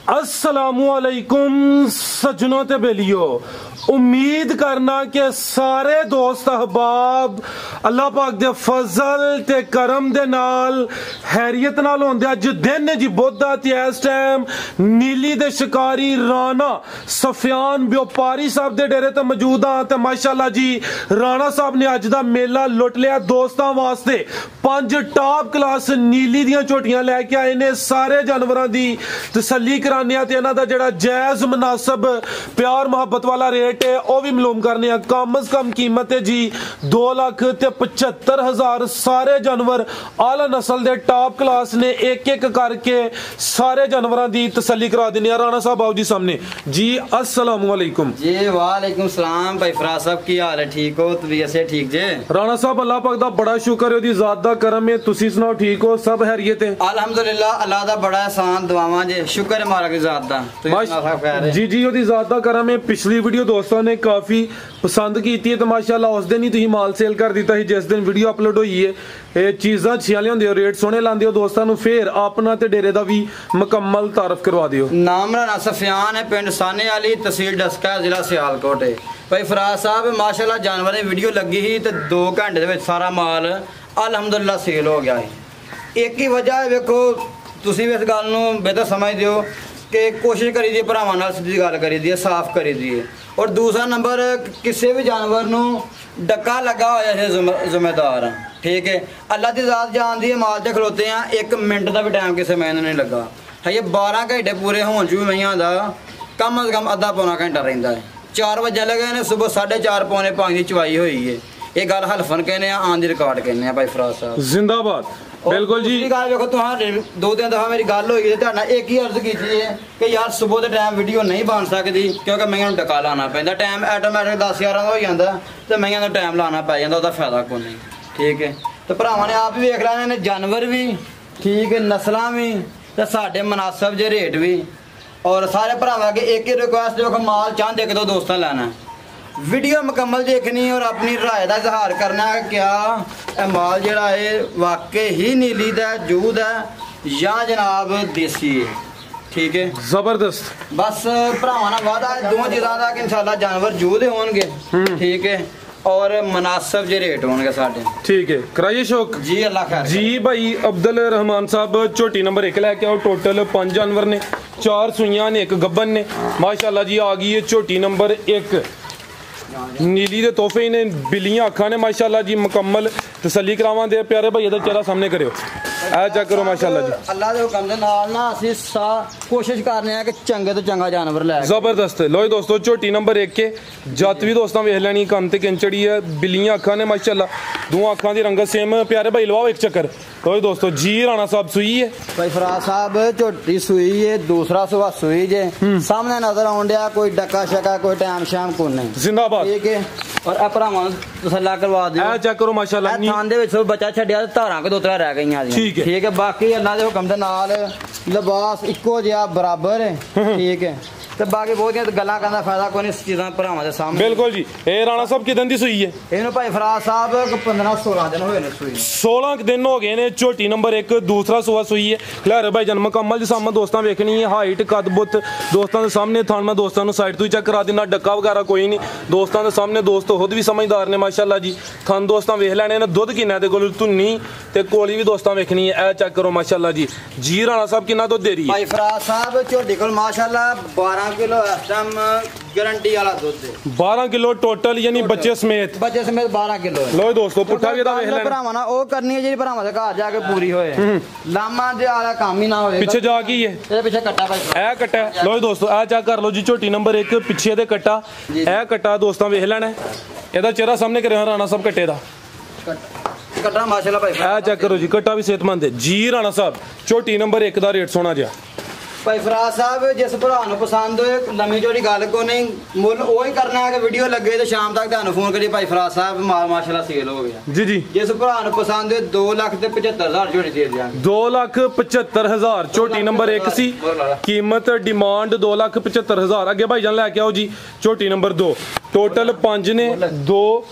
अस्सलामुअलैकुम सजनों ते बेलियो, उम्मीद करना कि सारे दोस्त अहबाब अल्लाह पाक दे फजल ते करम दे नाल हैरियत नाल होंदे। अज दिन जी बुद्धा ते इस टाइम नीली दे शिकारी राणा सफियान व्यापारी साहब दे डेरे ते मौजूद हाँ। ते माशाअल्लाह जी राणा साहब ने अज दा मेला लुट लिया। दोस्तां वास्ते 5 टॉप क्लास नीली दियां झोटियां लैके आए ने। सारे जानवरां दी तसल्ली कराने ते इन्हां दा जेहड़ा जायज मुनासिब प्यार मुहब्बत वाला रेट है वह भी मालूम करने। कम अज कम कीमत है जी 2,75,000। सारे जानवर आला नस्ल दे टॉप क्लास ने। एक एक करके सारे जानवरों की तसल्ली करा देने। राणा साहब आओ जी सामने जी। अस्सलाम वालेकुम जी। वालेकुम सलाम भाई फराज साहब, की हाल है? ठीक हो? तबीयत से ठीक जे? राणा साहब अल्लाह पाक दा बड़ा शुक्र है, ओदी ज़ात दा करम है। तुसी सुनाओ ठीक हो? सब हैरियत है? अल्हम्दुलिल्लाह अल्लाह दा बड़ा एहसान दुआवां जे, शुक्र है मारा की ज़ात दा। जी जी ओदी ज़ात दा करम है। पिछली वीडियो दोस्तों ने काफी पसंद की थी तो माशाल्लाह उस दिन ही तुसीं माल सेल कर दिता है जिस दिन वीडियो अपलोड हुई है। ये चीज़ां अच्छियां लियांदे हो, रेट सोहने लांदे हो। दोस्तों नूं फिर अपना ते डेरे दा भी मुकम्मल तारफ करवा दियो। नाम राणा सफियान है, पिंड साने वाली, तहसील डस्का, जिला सियालकोट है। भाई फराज साहब माशाल्लाह जानवरें वीडियो लगी ही तो 2 घंटे दे विच सारा माल अल्हम्दुलिल्लाह सेल हो गया है। एक ही वजह है, वेखो तुसीं भी इस गल नूं बेहतर समझदे हो कि कोशिश करी दी भरावां नाल सीधी गल करी दी, साफ करी दी। और दूसरा नंबर किसी भी जानवर नूं डक्का लगा होया है जिम्मेदार हाँ, ठीक है। अल्लाह की ज़ात जानदी है, माल ते खलोते हैं 1 मिनट का भी टाइम किसी मैनू नहीं लगा है। ये 12 घंटे पूरे होने चू मईयां का कम अज कम अद्धा पौना घंटा रहिंदा है। 4 बजे लगे ने, सुबह 4:30 पौने 5 की चवाई हुई है। ये गल हल्फन कहने आन दी रिकॉर्ड कहने भाई फराज साहब जिंदाबाद। बिल्कुल जी। गल देखो तुहां 2-3 दफा मेरी गल हुई है, एक ही अर्ज की है कि यार सुबह के टाइम वीडियो नहीं बन सकती क्योंकि मैं डका लाना पैंदा। टाइम ऑटोमैटिक 10-11 हो जाता तो मैं तो टाइम लाना पै जाता, उसका फायदा कोई नहीं, ठीक है। तो भरावां ने आप भी वेख लेने, जानवर भी ठीक है, नस्लां भी तो साढ़े मुनासिब जे रेट भी। और सारे भरावां के एक ही रिक्वेस्ट जो माल चाहते कि 2 दोस्तां लैना, वीडियो मुकम्मल देखनी और अपनी राय का इजहार करना है क्या माल जरा है वाकई ही नीली दा जूद है या जनाब देसी है, ठीक है। जबरदस्त। बस भरावां नाल वादा है 2 चीज़ां दा कि इंशाल्लाह जानवर जूद होणगे, ठीक है, और मुनासिब जे रेट होणगे साडे, ठीक है। कराइए शौक जी। अल्लाह खैर जी। भाई अब्दुल रहमान साहब झोटी नंबर 1 लैके आओ। टोटल 5 जानवर ने, 4 सुइयां ने, 1 गब्बन ने। माशाल्लाह जी आ गई है झोटी नंबर 1। नीली दे तोहफे ही ने, बिल्लियां अखा ने माशाल्लाह जी। मुकम्मल तसल्ली करावां दे प्यारे भाई दा चेहरा सामने करियो, ऐ चेक करो माशाल्लाह जी। अल्लाह दे हुक्म दे नाल ना असीं कोशिश करने हैं कि चंगे तो चंगा जानवर लै। जबरदस्त। लो जी दोस्तों झोटी नंबर 1 के जत भी दोस्तों वेख लैनी, कन ते किंचड़ी है, बिल्लियां अखा ने माशाल्लाह, 2 अखां दी रंगत सेम। प्यारे भाई लवाओ 1 चक्कर। लो जी दोस्तों जी राणा साहब सुई है भाई फराज साहब, झोटी सुई है, दूसरा सुबह सुई जे सामने नजर आउंड दिया, कोई डक्का शक्का कोई टाइम शाम को नहीं, जिंदाबाद, ठीक है। और ए भरावां तसल्ला करवा दियो, ए चेक करो माशाल्लाह। थान दे विच बच्चा छड्डिया ते धारां के 2-3 रह गईयां, ठीक है, ठीक है। बाकी अल्लाह दे हुक्म दे नाल लिबास इक्को जिहा बराबर है, ठीक है। तो बाकी बहुत गल्लां करन दा फायदा कोई नहीं, चीज़ां भरावां दे सामने। बिल्कुल जी। ए राणा साहब किदन दी सुई है? इहनूं भाई फराज साहब 15-16 दिन होए ने सुई, 16 दिन हो गए ने। झोटी नंबर 1 दूसरा सुबह सुई है। खैर भाई जन मुकम्मल सामने दोस्तों वेखनी है, हाइट कद बुत दोस्तों के सामने। थान मैं दोस्तों को साइड तो ही चेक करा देना, डक्का वगैरह कोई नहीं दोस्तों के सामने। दोस्त खुद भी समझदार ने माशाल्लाह जी। थान दोस्तों वेख लैने ने। दुध किन्ना दे कोल धुन्नी ते कोली भी दोस्तों वेखनी है, ऐ चेक करो माशाल्लाह जी। जी राणा साहब किन्ना दुध दे रही है? भाई फराज साहब झोटी कोल माशाल्लाह 12 किलो इस टाइम गारंटी वाला दूध है। 12 किलो टोटल यानी बच्चे समेत 12 किलो है। लो दोस्तों पुट्ठा भी वेख लेना। भरावां ना ओ करनी है जी, भरावां दे घर जाके पूरी होए, लामा दे वाला काम ही ना होए। पीछे जा की है, ए पीछे कट्टा भाई, ए कट्टा। लो दोस्तों आ चेक कर लो जी झोटी नंबर 1 पीछे दे कट्टा, ए कट्टा दोस्तों वेख लेना। एदा चेहरा सामने करियो राणा साहब कट्टे दा, कट्टा माशाल्लाह भाई, ए चेक करो जी कट्टा भी सेहतमंद है जी। राणा साहब झोटी नंबर 1 दा रेट सोना जा भाई फराज साहब, जिस भरा नूं पसंद होए लम्मी चौड़ी गल को नहीं, मुल वही करना है कि वीडियो लगे तो शाम तक तुहानूं फोन करिए भाई फराज साहब माल माशाल्लाह सेल हो गया जी जी। जिस भरा नूं पसंद होए 2,75,000 झोटी दे दियां। 2,75,000 झोटी नंबर 1 सी, कीमत डिमांड 2,75,000। अगे भाई जान लैके आओ जी झोटी नंबर 2। टोटल 5 ने, 2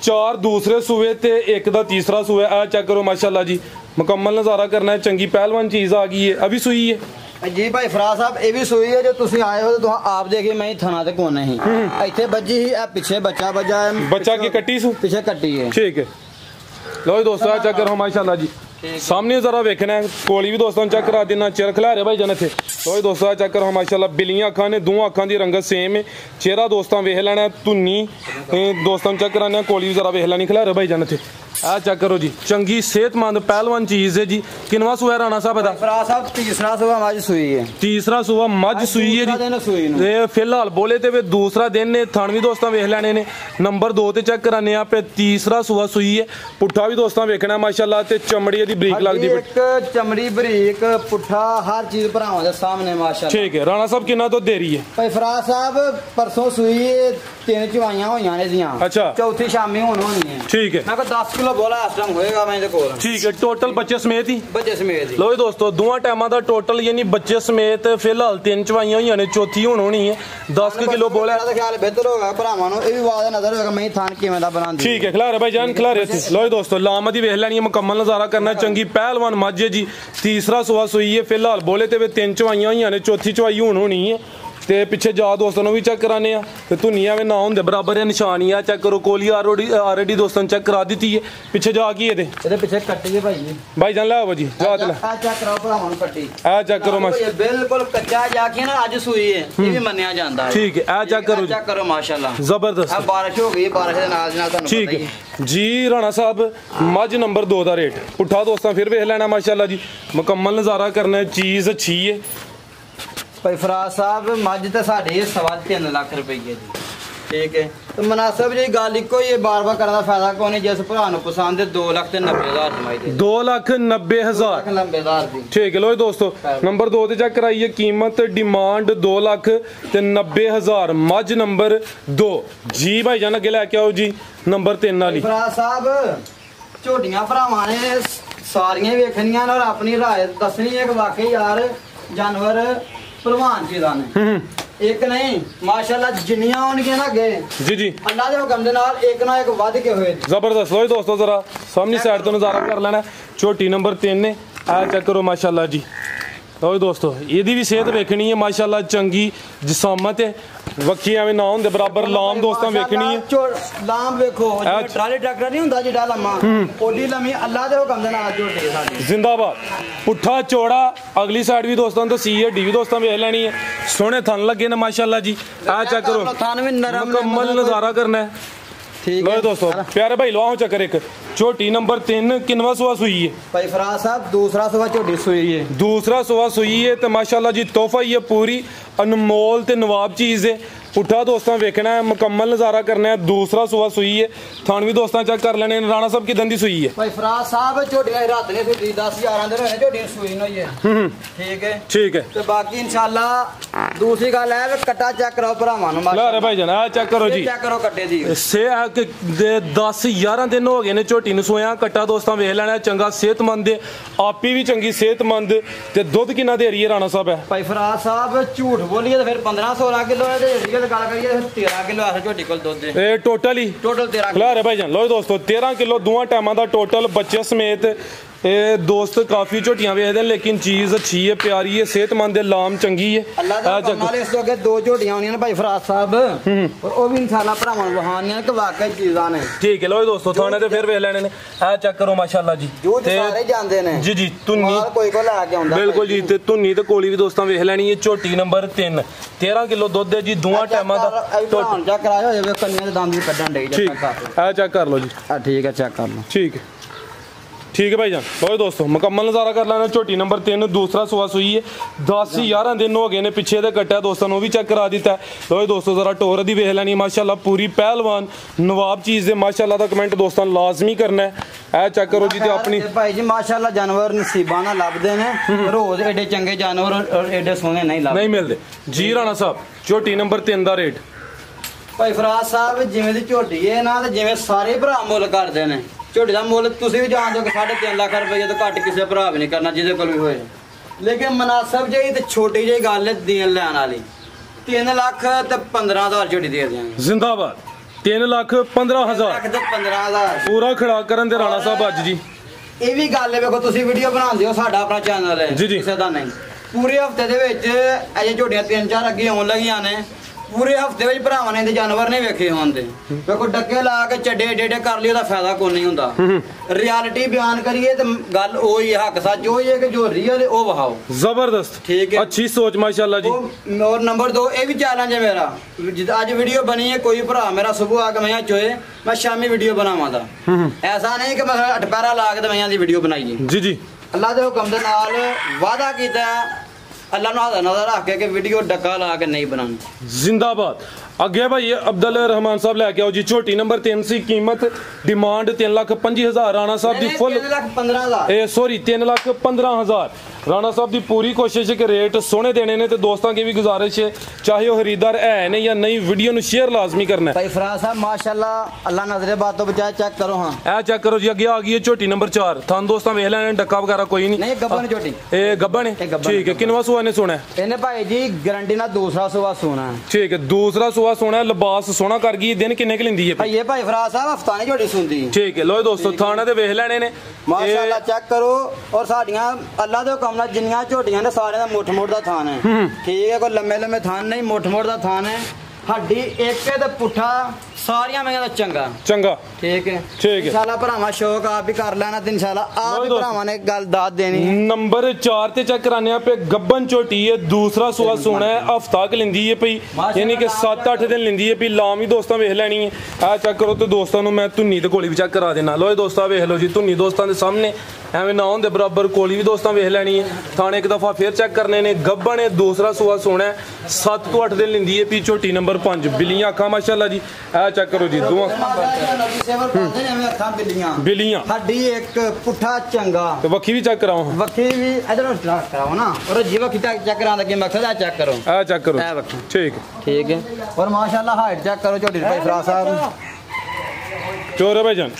4 दूसरे सूए ते 1 दा तीसरा सूआ। चेक करो माशाल्लाह जी, मुकम्मल नज़ारा करना है। चंगी पहलवान चीज़ आ गई है, अभी सुई है जी भाई फराज साहब ये भी सूई है जो तुम आए हो तो आप देखिए मैं थाना ते कोने ही इतने बजी ही पीछे बच्चा बजा है बच्चा की कट्टी सु पीछे कट्टी है ठीक है। लो जी दोस्तों चेक करो माशाल्लाह जी सामने जरा वेखना है कोली भी दोस्तों चेक करा देना चेहरा खिला रहे भाई जन थे। लो जी दोस्तों चेक करो माशाल्लाह बिलियां अखां ने दो अखां दी रंगत सेम है चेहरा दोस्तों वेख लेना धुन्नी दोस्तों चेक कराने कोली भी जरा वेख लेनी खिला रहे भाई जन थे। आ चेक करो जी चंगी सेहतमंद पहलवान चीज है जी किनवा सुआ राणा साहब दा फराज साहब तीसरा सुबह मज सुई है तीसरा सुबह मज सुई है जी फिलहाल बोले ते वे दूसरा दिन ने थान भी दोस्तों वेख लेने ने नंबर 2 ते चेक कराने आप तीसरा सुबह सुई है पुट्ठा भी दोस्तों वेखना माशाल्लाह ते चमड़ी दी बरीक लगदी एक चमड़ी बरीक पुट्ठा हर चीज भरावां दे सामने माशाल्लाह ठीक है। राणा साहब किन्ना तो दे रही है भाई फराज साहब परसों सुई 3 चवाइयां होईयां ने दियां अच्छा चौथी शामी होनी है ठीक है मैं को 10 किलो बोला इस टाइम होएगा मैं कोल ठीक है टोटल बच्चे समेत ही लो दोस्तों दोवां टाइमां दा टोटल यानी बच्चे समेत फिलहाल 3 चवाइयां होईयां ने चौथी होनी है 10 किलो बोला तो ख्याल बेहतर होगा भरावां नु ए भी वादा नजर होगा मैं थान किवें दा बनांदी ठीक है खिलारे भाई जान खिलारे लो दोस्तों लाम दी वेख लेनी है मुकम्मल नजारा करना चंगी पहलवान मज है जी तीसरा सुबह सुई है फिलहाल बोले ते 3 चवाइयां होईयां ने चौथी चवाई होनी है ते पिछे जा दोस्तों भी चेक कराने ते धुनिया भी ना होंदे बराबर है निशानी है चेक करो कोली ऑलरेडी दोस्तों चेक करा दी है पिछे जा की ये पिछे कट्टी है भाई जान लाओ जी जा चेक कराओ भरावां कट्टी आ चेक करो माशाल्लाह बिल्कुल कच्चा जाके ना आज सुई है ये भी मन्निया जांदा है ठीक है आ चेक करो माशाल्लाह जबरदस्त अब बारिश हो गई बारिश दे नाल थानू ठीक है जी। राणा साहब मज नंबर 2 दा रेट पुट्ठा दोस्तों फिर वेख लेना माशाल्लाह जी मुकम्मल नजारा करना चीज अच्छी है भाई फराज साहब मज तो साढ़े 3.5 लाख रुपये जी ठीक है तो मुनासिब जी गल इको ही बार बार करने का फायदा कौन है जिस भरा पसंद है 2,90,000 कमाई 2,90,000 ठीक है। लो दोस्तों नंबर 2 ते चेक कराइए कीमत डिमांड 2,90,000 मज नंबर 2 जी भाई जान अगे लैके आओ जी नंबर 3 वाली फराज साहब झोटियां भरावां ने सारियां वेखनियां और अपनी राय दसनी है कि वाकई यार जानवर भलवान चीज़ां ने एक नहीं माशाल्लाह जिन्नियां होणगियां ना अगे जी जी अल्लाह दे हुक्म दे नाल एक ना एक वध के होए जबरदस्त। लो दोस्तों जरा सामने साइड तो नजारा कर लेना छोटी नंबर 3 ने आ चेक करो माशाल्लाह जी। लो दोस्तों ਇਹਦੀ भी सेहत वेखनी है माशाल्लाह चंगी जिसामत है वक्की एवें ना होंदे बराबर लाम दोस्तों वेखनी है लाम वेखो ट्राली ट्रैक्टर नहीं हुंदा जिहड़ा लम्मा ओडी लम्मी अल्लाह दे हुक्म दे नाल झोटी है साडी जिंदाबाद पुट्ठा चौड़ा अगली साइड भी दोस्तों तो सी है डी भी दोस्तों वेख लेनी है सोहने थन लगे ने माशाल्लाह जी आ चेक करो थन भी नरम मुकम्मल नजारा करना है ठीक है दोस्तों प्यारे भाई लो चक्कर एक छोटी नंबर 3 किनवा सुबह सुई है भाई फराज साहब दूसरा सुबह छोटी सुई है दूसरा सुबह सुई है तो माशाल्लाह जी तोहफा ही है पूरी अनमोल ते नवाब चीज है पुट्ठा दोस्तों वेखना है मुकम्मल नजारा करना है दूसरा सुबह सुई है थान भी दोस्तों चेक कर लेने राणा साहब की दंदी सुई है भाई फराज साहब छोटियां रात ने सुई 10-11 दिन होए छोटी सुई नहीं है ठीक है तो बाकी इंशाल्लाह दूसरी गल है कट्टा चेक करो भरावां नु ला रे भाई जान आ चेक करो जी चेक करो कट्टे दी से 10-11 दिन हो गए ने छोटी नु सोया कट्टा दोस्तों वेख लेना चंगा सेहतमंद है आपी भी चंगी सेहतमंद ते दुध कितना दे रही है राणा साहब है भाई फराज साहब झूठ बोलिए तो फिर 15-16 किलो है ते गल करिए 13 किलो है छोटी कोल दुध ए टोटल 13 किलो है भाई जान। लो दोस्तों 13 किलो दोवां टाइमां दा टोटल बच्चे समेत ए दोस्त काफी झोटियां वेचदे लेकिन चीज अच्छी है प्यारी है सेहतमंद है लाम चंगी है अल्लाह इस अगे 2 झोटियां होनियां ने भाई फराज साहब और ओ भी इंशाल्लाह भरावां वहानियां कि वाकई चीज़ां ने ठीक है। लो दोस्तों थाने ते फिर वेख लेने ने आ चेक करो माशाल्लाह जी ते सारे जानदे ने जी जी धुन्नी कोई को ला के आंदा बिल्कुल जी ते धुन्नी ते कोली भी दोस्तों वेख लेनी है झोटी नंबर 3 13 किलो दुध है जी दोवां टाइमां दा टोटल चेक करायो होवे कन्ने दे दंद भी कड्डण दे चेक कर आ चेक कर लो जी ठीक है चेक कर लो ठीक है भाई जान। लो दोस्तों मुकम्मल नजारा कर लेना छोटी नंबर 3 दूसरा सुबह सुई है 10-11 दिन हो गए ने पिछे दे कट्टा दोस्तों ने भी चेक करा दिता है। लो दोस्तों जरा टोर दी वेख लेनी माशाल्लाह पूरी पहलवान नवाब चीज है माशाल्लाह दा कमेंट दोस्तों लाजमी करना है चेक करो जी ते अपनी भाई जी माशाल्लाह जानवर नसीबां नाल लभदे ने रोज एडे चंगे जानवर और एडे सोहने नहीं मिलदे जी। राणा साहब छोटी नंबर 3 दा रेट भाई फराज साहब जिवें दी झोटी है ना ते जिवें सारे भरा मुल करदे ने झोटी का मुल तुम भी जानते हो कि 3.5 लाख रुपये तो घट किसी भरा भी नहीं करना जिसे कोल भी होए लेकिन मुनासिब जी तो छोटी जी गल है देन लैन वाली 3 लाख तो 15,000 झोटी दे देंगे जिंदाबाद 3,15,000 पूरा खड़ा करन दे राणा साहब अज जी ये भी गल है देखो तुम वीडियो बनाते हो साडा अपना चैनल है जी जी किसी का नहीं ਪੂਰੇ ਹਫਤੇ ਦੇ ਵਿੱਚ ਅਜੇ ਝੋਟੀਆਂ 3-4 ਅੱਗੇ ਆਉਣ ਲੱਗੀਆਂ ਨੇ ਪੂਰੇ ਹਫਤੇ ਵਿੱਚ ਭਰਾਵਾਂ ਨੇ ਤੇ ਜਾਨਵਰ ਨੇ ਵੇਖੇ ਹੁੰਦੇ ਕੋਈ ਡੱਕੇ ਲਾ ਕੇ ਚੱਡੇ ਏਡੇ ਕਰ ਲਈ ਉਹਦਾ ਫਾਇਦਾ ਕੋਈ ਨਹੀਂ ਹੁੰਦਾ ਰਿਐਲਿਟੀ ਬਿਆਨ ਕਰੀਏ ਤੇ ਗੱਲ ਉਹੀ ਹੱਕ ਸੱਚ ਉਹੀ ਹੈ ਕਿ ਜੋ ਰੀਅਲ ਉਹ ਵਹਾਓ ਜ਼ਬਰਦਸਤ ਠੀਕ ਹੈ ਅੱਛੀ ਸੋਚ ਮਾਸ਼ਾਅੱਲਾ ਜੀ और नंबर 2 ਇਹ ਵੀ ਚੈਲੰਜ ਹੈ ਮੇਰਾ ਅੱਜ ਵੀਡੀਓ ਬਣੀ ਹੈ ਕੋਈ ਭਰਾ ਮੇਰਾ ਸਵੇਰ ਆ ਕੇ ਮੈਂ ਚੋਏ ਮੈਂ ਸ਼ਾਮੀ ਵੀਡੀਓ ਬਣਾਵਾਂਗਾ ਐਸਾ ਨਹੀਂ ਕਿ ਮੈਂ ਅਟਪੈਰਾ ਲਾ ਕੇ ਦਵਾਈਆਂ ਦੀ ਵੀਡੀਓ ਬਣਾਈ ਜੀ ਜੀ ਅੱਲਾਹ ਦੇ ਹੁਕਮ ਦੇ ਨਾਲ ਵਾਅਦਾ ਕੀਤਾ अल्लाह नजर रख के वीडियो डका ला के नहीं बनानी जिंदाबाद अगे भाई अब्दुल रहमान साहब लैके आओ जी झोटी नंबर 3 सी कीमत डिमांड 3,25,000 राणा साहब दी फुल 3,15,000 सॉरी 3,15,000 राणा साहब दी पूरी कोशिश है कि रेट सोने देने ने ते दोस्तों की भी गुजारिश है चाहे वो खरीदार है ने या नहीं वीडियो नु शेयर लाजमी करना है भाई फराज साहब माशाल्लाह अल्लाह नजरे बात तो बचाए चेक करो हां ए चेक करो जी अगे आ गई है झोटी नंबर 4 थान दोस्तों वेख लेने डक्का वगैरह कोई नहीं गब्बन झोटी ए गब्बन है ठीक है किनवा सुआ ने सोना है इन्हें भाई जी गारंटी ना दूसरा सुआ सोना है ठीक है दूसरा सुआ सोना है लिबास सोना कर गई दिन किन्ने क लिंदी है भाई ये भाई फराज साहब हफ्तानी झोटी सुनदी ठीक है लो दोस्तों थाने ते वेख लेने ने माशाल्लाह चेक करो और साडियां अल्लाह दे हुकम नाल जिन्नियां झोटियां ने सारे दा मुठ दा थान है ठीक है कोई लम्मे लम्मे थान नहीं मुठ दा थान है हड्डी एक ते पुठा सारियां मैं चंगा चंगा ठीक है इंशाल्लाह भरावा शौक आप भी कर लेना तो इंशाल्लाह आप भी भरावा ने गल दाद देनी नंबर 4 ते चेक कराने पे गब्बन झोटी है दूसरा सुआ सोना है हफ्ता क लिंदी है पई यानी कि 7-8 दिन लिंदी है पई लाम ही दोस्तों वेख लेनी है आ चेक करो तो दोस्तों नु मैं धुन्नी ते कोली भी चेक करा देना लो दोस्तों वेख लो जी धुन्नी दोस्तों दे सामने एवं ना होंदे बराबर कोली भी दोस्तों वेख लेनी है थाने एक दफा फिर चेक करने ने गब्बन है दूसरा सुआ सोना है 7 तो 8 दिन लिंदी है पी झोटी नंबर 5 बिल्लियां अखा माशाल्लाह जी आ चेक करो जी दोवां बिल्लियां हड्डी एक पुठा चंगा तो वक्खी भी चेक कराओ वक्खी भी इधर कराओ ना और जी वक्खी चेक कराने के मकसद है चेक करो आ चेक करो ठीक है और माशाल्लाह हाइट चेक करो झोटी भाई फराज साहब चोर भाईजान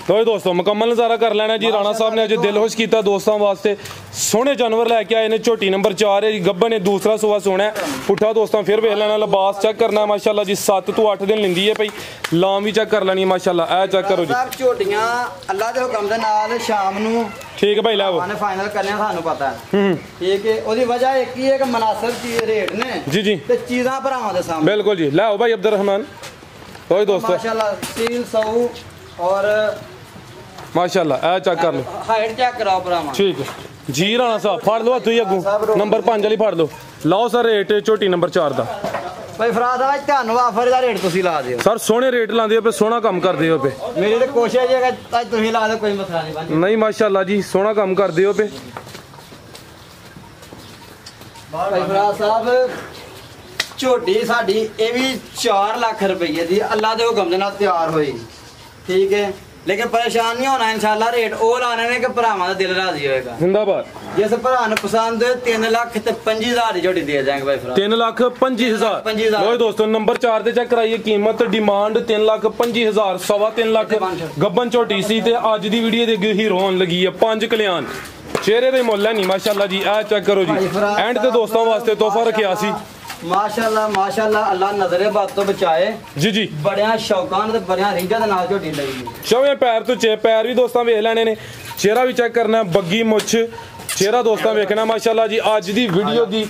तो दोस्तों मुकम्मल नज़ारा कर लेना जी राणा साहब ने अज दिल खुश किया दोस्तों वास्ते सोहने जानवर लैके आए ने झोटी नंबर 4 है जी गब्बन ने दूसरा सुआ सोना है पुठा दोस्तों फिर वेख लेना लिबास चेक करना माशाल्लाह जी 7 तो 8 दिन लिंदी है भाई लाम भी चेक कर लेनी माशाल्लाह ए चेक करो जी झोटियां अल्लाह दे हुकम दे नाल शाम नु ठीक है भाई लाओ माने फाइनल करने सानू पता है ठीक है ओदी वजह एक ही है कि मुनासिब चीज रेट ने जी जी ते चीज़ां भरावां दे सामने बिल्कुल जी लाओ भाई अब्दुल रहमान तो दोस्तों माशाल्लाह 300 और माशाल्लाह ए चेक कर लो हाइट चेक कराओ भरावां ठीक है जी राणा साहब फाड़ लो हत्थ अगू नंबर 5 वाली फाड़ लो लाओ सर रेट झोटी नंबर 4 दा भाई फराज साहब ਤੁਹਾਨੂੰ ਆਫਰ ਦਾ ਰੇਟ ਤੁਸੀਂ ਲਾ ਦਿਓ सर सोहने रेट लांदे हो पे सोहना काम करदे हो पे मेरी तो कोशिश है कि आज ਤੁਸੀਂ ਲਾ ਦਿਓ कोई मसला नहीं नहीं माशाल्लाह जी सोहना काम करदे हो पे भाई फराज साहब ਝੋਟੀ ਸਾਡੀ ਇਹ ਵੀ 4 ਲੱਖ ਰੁਪਏ ਦੀ ਅੱਲਾਹ ਦੇ ਹੁਕਮ ਦੇ ਨਾਲ ਤਿਆਰ ਹੋਈ ਠੀਕ ਹੈ लेकिन परेशान नहीं होना इंशाल्लाह रेट ओ लाने ने कि भरावां दा दिल राजी होएगा जिंदाबाद जिस भरा ने पसंद 3,25,000 की झोटी दे जाएंगे भाई फराज 3,25,000 लो दोस्तों नंबर 4 ते चेक कराइए कीमत डिमांड 3,25,000 3.5 लाख गब्बन झोटी सी ते अज दी वीडियो दे हीरो होन लगी है 5 कल्याण चेहरे दे मुੱਲ है नहीं माशाल्लाह जी आ चेक करो जी एंड ते दोस्तों वास्ते तोहफा रखिया सी माशाल्लाह माशाल्लाह अल्लाह नजरे बात तो बचाए जी जी बड़िया शौकान ते बड़िया रीझां दे नाल झोटी लगी चौवे पैर तो पैर भी दोस्तों वेख लेने ने चेहरा भी चेक करना बग्गी मुछ चेहरा दोस्तों वेखना माशाल्लाह जी अज दी वीडियो दी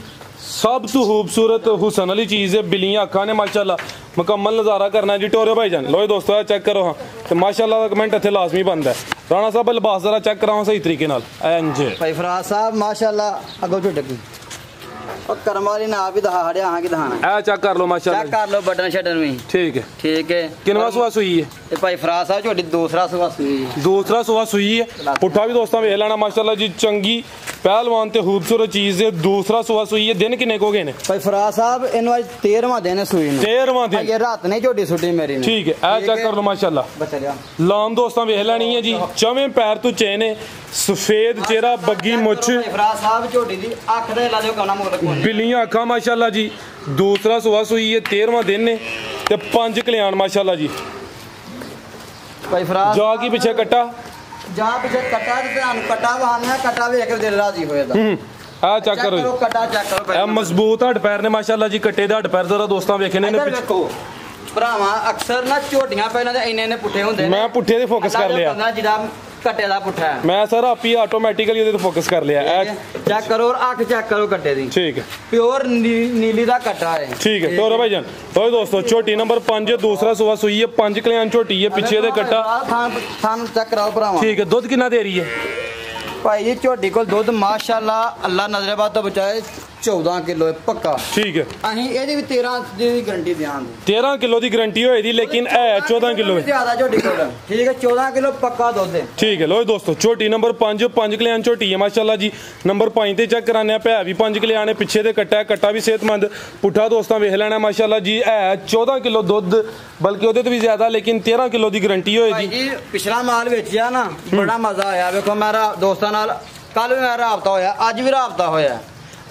सब तो खूबसूरत हुसन वाली चीज़ है बिल्लियां अखा ने माशाल्लाह मुकम्मल नज़ारा करना जी टोरे भाईजान लो दोस्तों चेक करो हाँ तो माशाल्लाह का कमेंट इत्थे लाजमी बनता है राणा साहब लिबास जरा चेक कराओ सही तरीके नाल इंज भाई फराज साहब माशाल्लाह अगो झोटी और कर्म वाली ना भी दहा हड़े आहां की दहाना ए चेक कर लो माशाल्लाह चेक कर लो बटन शटन में ठीक है किनवा सुआ सुई है ये भाई फराज साहब झोटी दूसरा सुआ सुई है दूसरा सुआ सुई है पुट्ठा भी दोस्तों वेख लेना माशाल्लाह जी चंगी पहलवान ते खूबसूरत चीज है दूसरा सुआ सुई है दिन किन्ने को गए ने भाई फराज साहब इनो आज 13वां दिन है सुई ने 13वां दिन ये रात ने झोटी सुटी मेरी ने ठीक है ए चेक कर लो माशाल्लाह बच गया लाम दोस्तों वेख लेनी है जी चवें पैर तो चेने सफेद चेहरा बग्गी मुछ फराज साहब झोटी दी अख दे ला दो कोना मोड़ को बिल्लियां अखा माशाल्लाह जी दूसरा सुआ सुई है 13वां दिन ने ते 5 कल्याण माशाल्लाह जी भाई फराज जा की पीछे कट्टा जा पीछे कट्टा ते ध्यान कट्टा वहाने कट्टा वेख के दिल राजी होएगा आ चेक करो कट्टा चेक करो भाई मजबूत हड्ड पैर ने माशाल्लाह जी कट्टे दे हड्ड पैर जरा दोस्तों वेखने ने देखो भरावा अक्सर ना झोटियां पहले ते इन्ने पुट्ठे हुंदे मैं पुट्ठे दे फोकस कर लिया जिदा कट्टे दा पुट्ठा है। मैं सर आप ही ऑटोमेटिकली ਉਹਦੇ ਤੇ ਫੋਕਸ ਕਰ ਲਿਆ। चेक करो और अख चेक करो कट्टे दी। ठीक है, प्योर नीली दा कट्टा है। ठीक है टोरा भाईजान। तो दोस्तों झोटी नंबर 5 दूसरा सुआ सुई है, 5 कल्याण झोटी है, पिछे दे कट्टा थान चेक कराओ भरावा। ठीक है, दुध कितना दे रही है भाई जी? झोटी को दुध माशाल्लाह अल्लाह नजरेबाद तो बचाए 14 किलो है पक्का। ठीक है, ਅਸੀਂ ਇਹਦੀ ਵੀ 13 ਦੀ ਗਾਰੰਟੀ ਦਿਆਂਗੇ। 13 किलो ਦੀ ਗਾਰੰਟੀ ਹੋਏਗੀ लेकिन है 14 किलो है। ज्यादा झोटी कोल ठीक है, 14 किलो पक्का दुध है। ठीक है, लो दोस्तों झोटी नंबर 5 कल्याण झोटी है माशाल्लाह जी। नंबर 5 ਤੇ ਚੈੱਕ ਕਰਾਨੇ ਆ, ਭੈ ਵੀ 5 ਕਲਿਆਣ ਹੈ, ਪਿੱਛੇ ਦੇ ਕੱਟਾ ਹੈ, ਕੱਟਾ ਵੀ ਸਿਹਤਮੰਦ, ਪੁੱਠਾ ਦੋਸਤਾਂ ਵੇਖ ਲੈਣਾ ਮਾशाल्लाह ਜੀ। ਹੈ 14 ਕਿਲੋ ਦੁੱਧ, ਬਲਕਿ ਉਹਦੇ ਤੋਂ ਵੀ ਜ਼ਿਆਦਾ, ਲੇਕਿਨ 13 ਕਿਲੋ ਦੀ ਗਾਰੰਟੀ ਹੋਏਗੀ ਜੀ। ਪਿਛਲਾ ਮਾਲ ਵੇਚਿਆ ਨਾ, ਬੜਾ ਮਜ਼ਾ ਆਇਆ। ਵੇਖੋ ਮੇਰਾ ਦੋਸਤਾਂ ਨਾਲ ਕੱਲ ਵੀ ਮੇਰਾ ਰਾਬਤਾ ਹੋਇਆ, ਅੱਜ ਵੀ ਰਾਬਤਾ ਹੋਇਆ।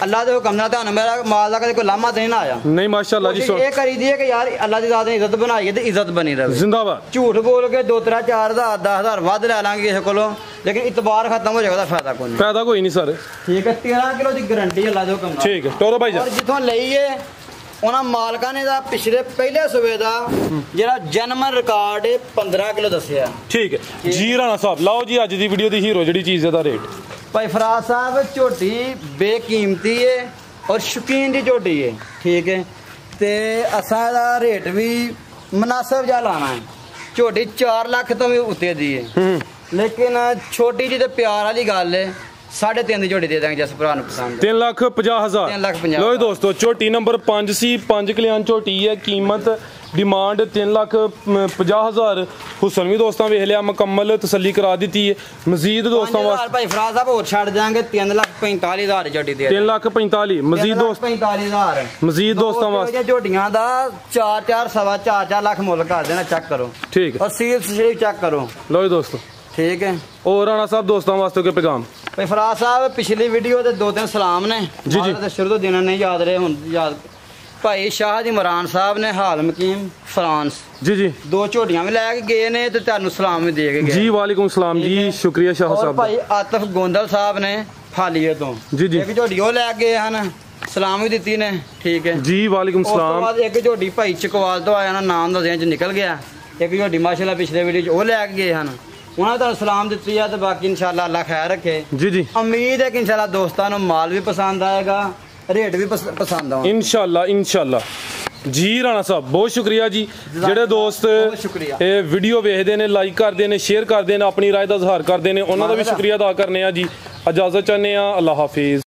अल्लाह के हुक्म नाल मेरा माल का कोई लामा तो नहीं ना आया। नहीं माशाल्लाह जी। ये करी दी है कि यार अल्लाह की ज़ात ने इज्जत बनाई है तो इज्जत बनी रहे। जिंदाबाद। झूठ बोल के 2 3 4 10 10 वध ले लांगे किसी को, लेकिन इतबार खत्म हो जाएगा, फायदा कोई नहीं। फायदा कोई नहीं सर। ठीक है, 13 किलो की गारंटी अल्लाह के हुक्म। ठीक है टोरो भाई। और जिथों लईए ਉਹਨਾਂ ਮਾਲਕਾਂ ਨੇ ਦਾ ਪਿਛਲੇ ਪਹਿਲੇ ਸੂਬੇ ਦਾ ਜਿਹੜਾ ਜਨਮ ਰਿਕਾਰਡ 15 ਕਿਲੋ ਦੱਸਿਆ। ਠੀਕ ਹੈ ਜੀ ਰਾਣਾ ਸਾਹਿਬ, ਲਾਓ ਜੀ ਅੱਜ ਦੀ ਵੀਡੀਓ ਦੀ ਹੀਰੋ ਜਿਹੜੀ ਚੀਜ਼ ਦਾ ਰੇਟ। ਭਾਈ ਫਰਾਜ਼ ਸਾਹਿਬ ਝੋਟੀ ਬੇਕੀਮਤੀ ਹੈ और शौकीन की झोटी है। ठीक है, तो असा दा रेट भी मुनासिब जा लाना है। झोटी 4 लाख तो भी उत्ते दी है, लेकिन छोटी जी तो प्यार वाली गल है, 3.5 की झोटी दे देंगे जिस भरा पसंद। 3,50,000। 3,50,000। लो दोस्तों झोटी नंबर 5 सी, 5 कल्याण झोटी है, कीमत डिमांड 3,50,000। हुसन भी दोस्तों वेख लिया, मुकम्मल तसल्ली करा दी है। मजीद दोस्तों भाई फराज साहब और छड़ जाएंगे 3,45,000 झोटी दे। 3,45,000 मजीद दोस्त 45,000 मजीद दोस्तों वास्ते झोटियां दा 4 सवा 4 लाख मुल कर देना। चेक करो। ठीक है, और सील शरीफ चेक करो। लो दोस्तों ठीक है। और राणा साहब दोस्तों वास्ते के पैगाम। भाई फराज साहब पिछली वीडियो ते 2-3 सलाम ने जी जी, शुरू तो दिन नहीं याद रहे, हुन याद। भाई शाह इमरान साहब ने हाल मकीम फ्रांस जी जी 2 झोटियां भी लैके गए ने ते तुहानू सलाम भी दे के गए। जी वालेकुम सलाम जी, शुक्रिया शाह साहब। भाई आतिफ गोंदल साहब ने फालिए तो जी जी एक झोटी वो लैके गए हैं, सलाम भी दी ने। ठीक है जी वालेकुम सलाम। एक झोटी भाई चकवाल तो आया ना, नाम दस च निकल गया। एक झोटी माशाल्लाह पिछले वीडियो वो लैके गए हैं, उन्होंने सलाम दी है। तो बाकी इंशाल्लाह अल्लाह खैर रखे। जी जी उम्मीद है कि इंशाल्लाह दोस्तों माल भी पसंद आएगा, रेट भी पसंद आएगा इंशाल्लाह इंशाल्लाह। जी राणा साहब बहुत शुक्रिया जी। ਜਿਹੜੇ ਦੋਸਤ ਇਹ ਵੀਡੀਓ ਵੇਖਦੇ ਨੇ, ਲਾਈਕ ਕਰਦੇ ਨੇ, ਸ਼ੇਅਰ ਕਰਦੇ ਨੇ, ਆਪਣੀ ਰਾਏ ਦਾ ਇਜ਼ਹਾਰ ਕਰਦੇ ਨੇ, ਉਹਨਾਂ ਦਾ ਵੀ ਸ਼ੁਕਰੀਆ ਅਦਾ ਕਰਨੇ ਆ ਜੀ। ਇਜਾਜ਼ਤ ਚਾਹੁੰਦੇ ਆ, ਅੱਲਾਹ ਹਾਫਿਜ਼।